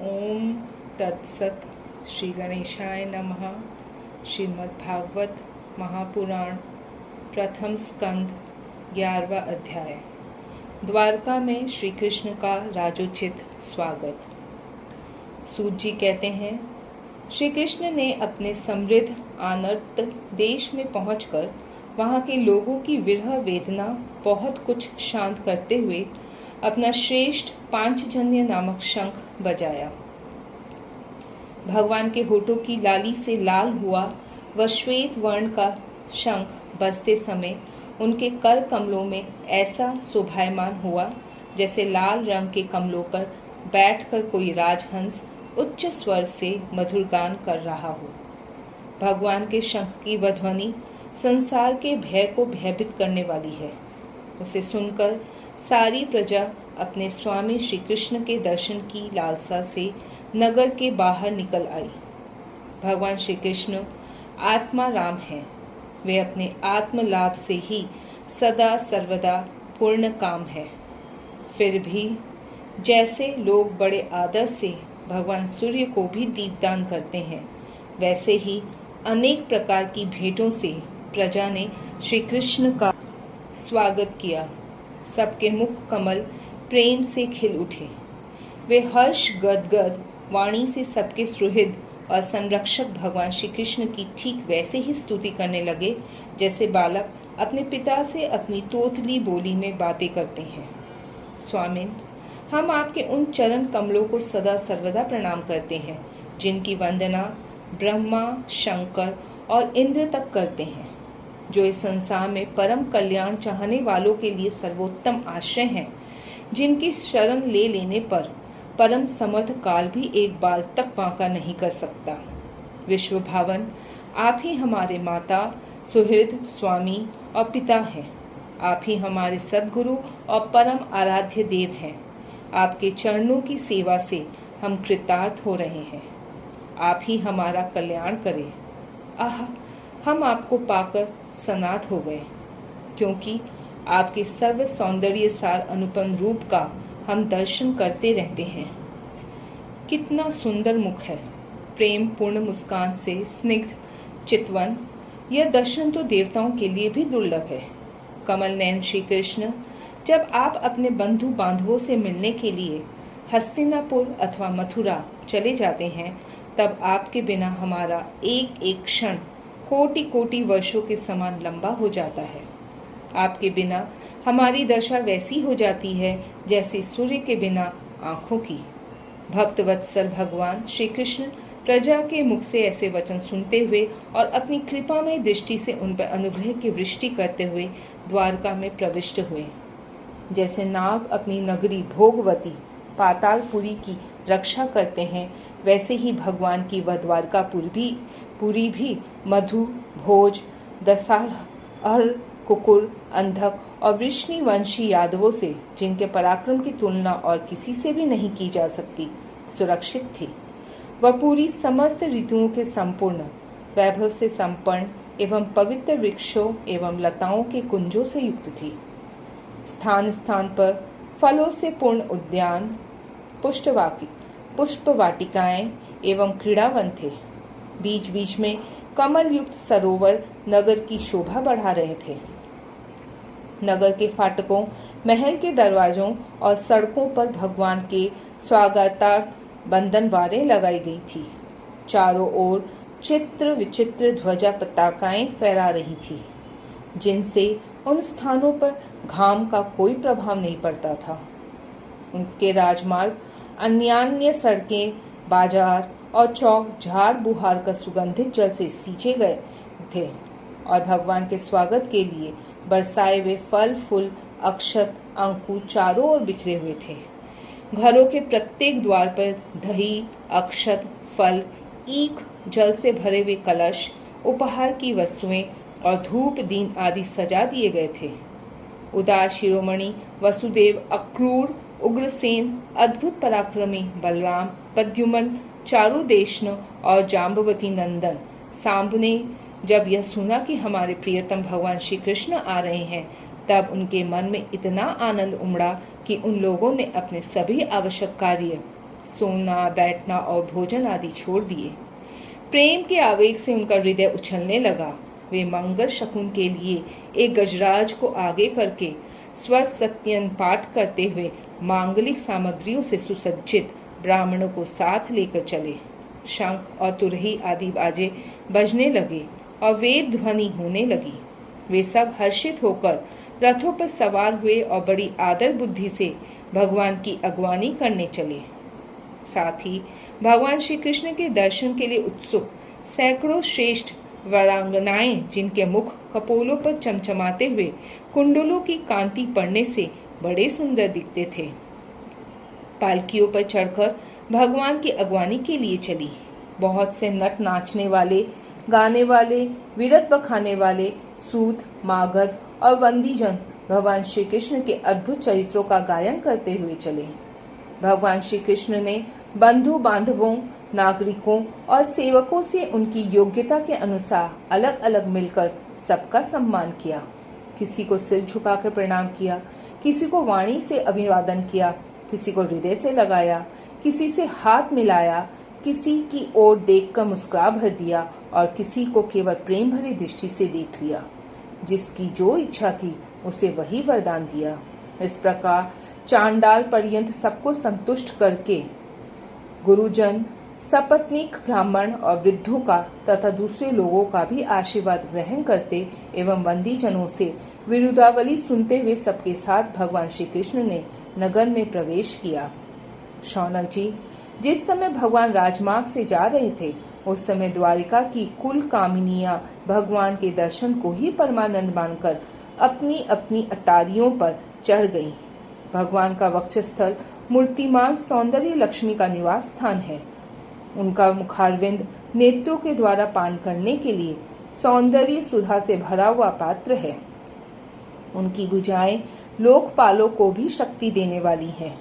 ओम तत्सत। श्री गणेशाय नमः। श्रीमद्भागवत महापुराण प्रथम स्कंद 11वां अध्याय। द्वारका में श्री कृष्ण का राजोचित स्वागत। सूत जी कहते हैं, श्री कृष्ण ने अपने समृद्ध आनर्त देश में पहुंचकर वहां के लोगों की विरह वेदना बहुत कुछ शांत करते हुए अपना श्रेष्ठ पांचजन्य नामक शंख बजाया। भगवान के होठों की लाली से लाल हुआ वह श्वेत वर्ण का शंख बजते समय उनके कर कमलों में ऐसा शोभायमान हुआ जैसे लाल रंग के कमलों पर बैठकर कोई राजहंस उच्च स्वर से मधुर गान कर रहा हो। भगवान के शंख की वह ध्वनि संसार के भय को भयभीत करने वाली है। उसे सुनकर सारी प्रजा अपने स्वामी श्री कृष्ण के दर्शन की लालसा से नगर के बाहर निकल आई। भगवान श्री कृष्ण आत्मा राम हैं। वे अपने आत्म लाभ से ही सदा सर्वदा पूर्ण काम है। फिर भी जैसे लोग बड़े आदर से भगवान सूर्य को भी दीपदान करते हैं, वैसे ही अनेक प्रकार की भेंटों से प्रजा ने श्री कृष्ण का स्वागत किया। सबके मुख कमल प्रेम से खिल उठे। वे हर्ष गदगद वाणी से सबके सुहृद और संरक्षक भगवान श्री कृष्ण की ठीक वैसे ही स्तुति करने लगे जैसे बालक अपने पिता से अपनी तोतली बोली में बातें करते हैं। स्वामिन, हम आपके उन चरण कमलों को सदा सर्वदा प्रणाम करते हैं जिनकी वंदना ब्रह्मा, शंकर और इंद्र तक करते हैं, जो इस संसार में परम कल्याण चाहने वालों के लिए सर्वोत्तम आश्रय हैं, जिनकी शरण ले लेने पर परम समर्थ काल भी एक बाल तक बांका नहीं कर सकता। विश्व भावन, आप ही हमारे माता, सुहृद, स्वामी और पिता हैं। आप ही हमारे सद्गुरु और परम आराध्य देव हैं। आपके चरणों की सेवा से हम कृतार्थ हो रहे हैं। आप ही हमारा कल्याण करें। आह, हम आपको पाकर सनाथ हो गए, क्योंकि आपके सर्व सौंदर्य सार अनुपम रूप का हम दर्शन करते रहते हैं। कितना सुंदर मुख है, प्रेम पूर्ण मुस्कान से स्निग्ध चितवन। यह दर्शन तो देवताओं के लिए भी दुर्लभ है। कमल नयन श्री कृष्ण, जब आप अपने बंधु बांधवों से मिलने के लिए हस्तिनापुर अथवा मथुरा चले जाते हैं, तब आपके बिना हमारा एक एक क्षण कोटि कोटि वर्षों के समान लंबा हो जाता है। आपके बिना हमारी दशा वैसी हो जाती है जैसे सूर्य के बिना आंखों की। भक्त वत्सल भगवान श्री कृष्ण प्रजा के मुख से ऐसे वचन सुनते हुए और अपनी कृपामय दृष्टि से उन पर अनुग्रह की वृष्टि करते हुए द्वारका में प्रविष्ट हुए। जैसे नाग अपनी नगरी भोगवती पातालपुरी की रक्षा करते हैं, वैसे ही भगवान की वह द्वारकापुरी भी मधु, भोज, दशाहर, कुकुर, अंधक और वृष्णिवंशी यादवों से, जिनके पराक्रम की तुलना और किसी से भी नहीं की जा सकती, सुरक्षित थी। वह पूरी समस्त ऋतुओं के संपूर्ण वैभव से संपन्न एवं पवित्र वृक्षों एवं लताओं के कुंजों से युक्त थी। स्थान स्थान पर फलों से पूर्ण उद्यान, पुष्प वाटिकाएं एवं क्रीड़ावन थे। बीच बीच में कमल युक्त सरोवर नगर की शोभा बढ़ा रहे थे। नगर के फाटकों, महल के दरवाजों और सड़कों पर भगवान के स्वागतार्थ बंधनवारें लगाई गई थी। चारों ओर चित्र विचित्र ध्वजा पताकाएं फहरा रही थी, जिनसे उन स्थानों पर घाम का कोई प्रभाव नहीं पड़ता था। उनके राजमार्ग, अन्यान्य सड़कें, बाजार और चौक झाड़ बुहार का सुगंधित जल से सींचे गए थे और भगवान के स्वागत के लिए बरसाए हुए फल, फूल, अक्षत, अंकुर चारों ओर बिखरे हुए थे। घरों के प्रत्येक द्वार पर दही, अक्षत, फल, ईख, जल से भरे हुए कलश, उपहार की वस्तुएं और धूप दीन आदि सजा दिए गए थे। उदार शिरोमणि वसुदेव, अक्रूर, उग्रसेन, अद्भुत पराक्रमी बलराम, प्रद्युम्न, चारुदेशन और जाम्बवती नंदन सांब ने जब यह सुना कि हमारे प्रियतम भगवान श्री कृष्ण आ रहे हैं, तब उनके मन में इतना आनंद उमड़ा कि उन लोगों ने अपने सभी आवश्यक कार्य सोना, बैठना और भोजन आदि छोड़ दिए। प्रेम के आवेग से उनका हृदय उछलने लगा। वे मंगल शकुन के लिए एक गजराज को आगे करके स्वसत्यन पाठ करते हुए मांगलिक सामग्रियों से सुसज्जित ब्राह्मणों को साथ लेकर चले। शंख और तुरही आदि बाजे बजने लगे और वेद ध्वनि होने लगी। वे सब हर्षित होकर रथों पर सवार हुए और बड़ी आदर बुद्धि से भगवान की अगवानी करने चले। साथ ही भगवान श्री कृष्ण के दर्शन के लिए उत्सुक सैकड़ों श्रेष्ठ वरांगनाएं, जिनके मुख कपोलों पर चमचमाते हुए कुंडलों की कांति पड़ने से बड़े सुंदर दिखते थे, पालकियों पर चढ़कर भगवान की अगवानी के लिए चली। बहुत से नट नाचने वाले, गाने वाले, विरत बखाने वाले, सूत, मागध और वंदीजन भगवान श्री कृष्ण के अद्भुत चरित्रों का गायन करते हुए चले। भगवान श्री कृष्ण ने बंधु बांधवों, नागरिकों और सेवकों से उनकी योग्यता के अनुसार अलग अलग मिलकर सबका सम्मान किया। किसी को सिर झुकाकर प्रणाम किया, किसी को वाणी से अभिवादन किया, किसी को हृदय से लगाया, किसी से हाथ मिलाया, किसी की ओर देखकर मुस्कुरा भर दिया और किसी को केवल प्रेम भरी दृष्टि से देख लिया। जिसकी जो इच्छा थी उसे वही वरदान दिया। इस प्रकार चांडाल पर्यंत सबको संतुष्ट करके गुरुजन, सपत्नीक ब्राह्मण और वृद्धों का तथा दूसरे लोगों का भी आशीर्वाद ग्रहण करते एवं बंदीजनों से विरुदावली सुनते हुए सबके साथ भगवान श्री कृष्ण ने नगर में प्रवेश किया। शौनक जी, जिस समय भगवान राजमार्ग से जा रहे थे उस समय द्वारिका की कुल कामिनियां भगवान के दर्शन को ही परमानंद मानकर अपनी अपनी अटारियों पर चढ़ गईं। भगवान का वक्षस्थल मूर्तिमान सौंदर्य लक्ष्मी का निवास स्थान है। उनका मुखारविंद नेत्रों के द्वारा पान करने के लिए सौंदर्य सुधा से भरा हुआ पात्र है। उनकी भुजाएं लोकपालों को भी शक्ति देने वाली हैं।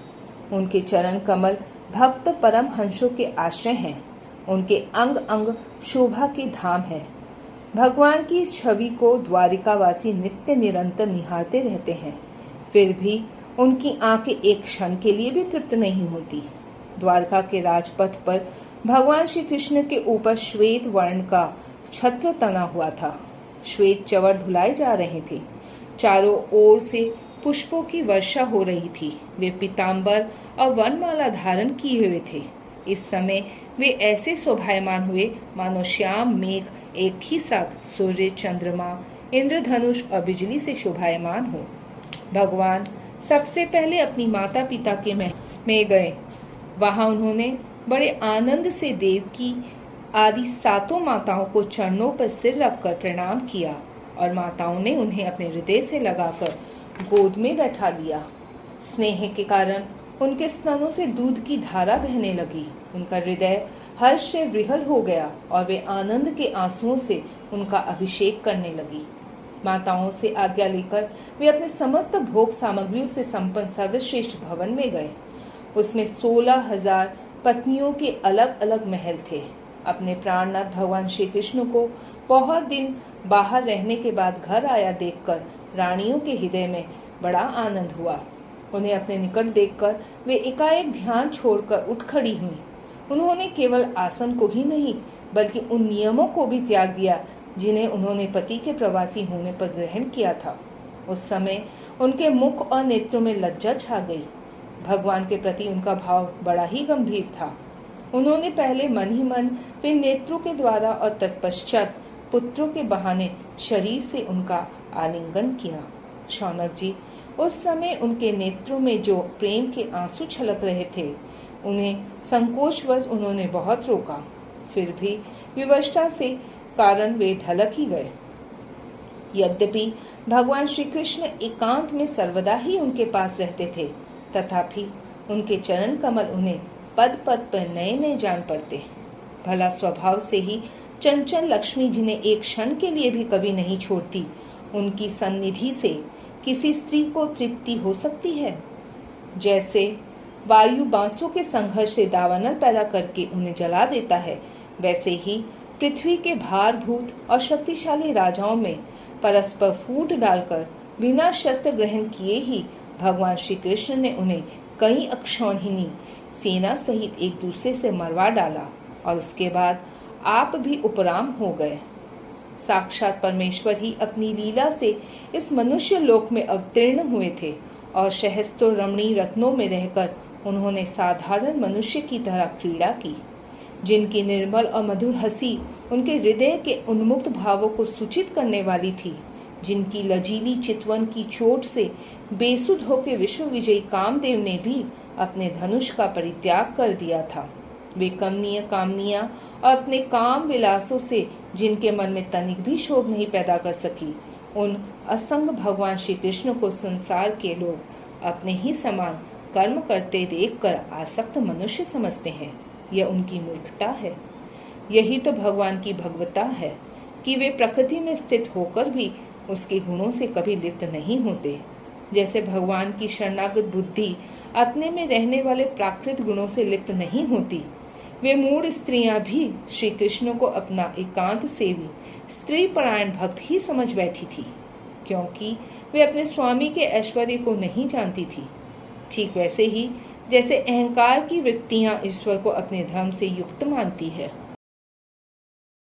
उनके चरण कमल भक्त परम हंसों के आश्रय हैं। उनके अंग अंग शोभा के धाम है। भगवान की इस छवि को द्वारिकावासी नित्य निरंतर निहारते रहते हैं, फिर भी उनकी आंखें एक क्षण के लिए भी तृप्त नहीं होती। द्वारका के राजपथ पर भगवान श्री कृष्ण के ऊपर श्वेत वर्ण का छत्र तना हुआ था। श्वेत चवर ढुलाए जा रहे थे। चारों ओर से पुष्पों की वर्षा हो रही थी। वे पीतांबर और वनमाला धारण किए हुए थे। इस समय वे ऐसे शोभायमान हुए मानो श्याम मेघ एक ही साथ सूर्य, चंद्रमा, इंद्रधनुष और बिजली से शोभायमान हो। भगवान सबसे पहले अपनी माता पिता के महल में गए। वहां उन्होंने बड़े आनंद से देवकी आदि सातों माताओं को चरणों पर सिर रखकर प्रणाम किया और माताओं ने उन्हें अपने हृदय से लगाकर गोद में बैठा लिया। स्नेह के कारण उनके स्तनों से दूध की धारा बहने लगी। उनका हृदय हर्ष से विह्वल हो गया और वे आनंद के आंसुओं से उनका अभिषेक करने लगी। माताओं से आज्ञा लेकर वे अपने समस्त भोग सामग्रियों से संपन्न सर्वश्रेष्ठ भवन में गए। उसमें 16,000 पत्नियों के अलग अलग महल थे। अपने प्राणनाथ भगवान श्री कृष्ण को बहुत दिन बाहर रहने के बाद घर आया देखकर रानियों के हृदय में बड़ा आनंद हुआ। उन्हें अपने निकट देखकर वे एकाएक ध्यान छोड़कर उठ खड़ी हुई। उन्होंने केवल आसन को ही नहीं बल्कि उन नियमों को भी त्याग दिया जिन्हें उन्होंने पति के प्रवासी होने पर ग्रहण किया था। उस समय उनके मुख और नेत्रों में लज्जा छा गई। भगवान के प्रति उनका भाव बड़ा ही गंभीर था। उन्होंने पहले मन ही मन फिर नेत्रों के द्वारा और तत्पश्चात पुत्रों के बहाने शरीर से उनका आलिंगन किया। शौनक जी, उस समय उनके नेत्रों में जो प्रेम के आंसू छलक रहे थे उन्हें संकोचवश उन्होंने बहुत रोका। फिर भी विवशता से कारण वे ढलक ही गए। यद्यपि भगवान श्री कृष्ण एकांत में सर्वदा ही उनके पास रहते थे, तथापि उनके चरण कमल उन्हें पद पद पर नए नए जान पड़ते। भला स्वभाव से ही चंचल लक्ष्मी, जिन्हें एक क्षण के लिए भी कभी नहीं छोड़ती, उनकी सन्निधि से किसी स्त्री को तृप्ति हो सकती है? जैसे वायु बांसों के संघर्ष से दावानल पैदा करके उन्हें जला देता है, वैसे ही पृथ्वी के भारभूत और शक्तिशाली राजाओं में परस्पर फूट डालकर बिना शस्त्र ग्रहण किए ही भगवान श्री कृष्ण ने उन्हें कई अक्षौहिणी सेना सहित एक दूसरे से मरवा डाला और उसके बाद आप भी उपराम हो गए। साक्षात परमेश्वर ही अपनी लीला से इस मनुष्य लोक में अवतीर्ण हुए थे और सहस्त्रों रमणीय रत्नों में रहकर उन्होंने साधारण मनुष्य की तरह क्रीड़ा की, जिनकी निर्मल और मधुर हंसी उनके हृदय के उन्मुक्त भावों को सूचित करने वाली थी, जिनकी लजीली चितवन की चोट से बेसुध होकर विश्व विजयी कामदेव ने भी अपने धनुष का परित्याग कर दिया था। वे कमनीय कामनियां और अपने काम विलासों से जिनके मन में तनिक भी शोभ नहीं पैदा कर सकी, उन असंग भगवान श्री कृष्ण को संसार के लोग अपने ही समान कर्म करते देखकर आसक्त मनुष्य समझते हैं। यह उनकी मूर्खता है। यही तो भगवान की भगवता है कि वे प्रकृति में स्थित होकर भी उसके गुणों से कभी लिप्त नहीं होते। जैसे भगवान की शरणागत बुद्धि अपने में रहने वाले प्राकृत गुणों से लिप्त नहीं होती, वे मूढ़ स्त्रियां भी श्री कृष्ण को अपना एकांत सेवी स्त्री परायण भक्त ही समझ बैठी थी, क्योंकि वे अपने स्वामी के ऐश्वर्य को नहीं जानती थी। ठीक वैसे ही जैसे अहंकार की वृत्तियां ईश्वर को अपने धर्म से युक्त मानती है।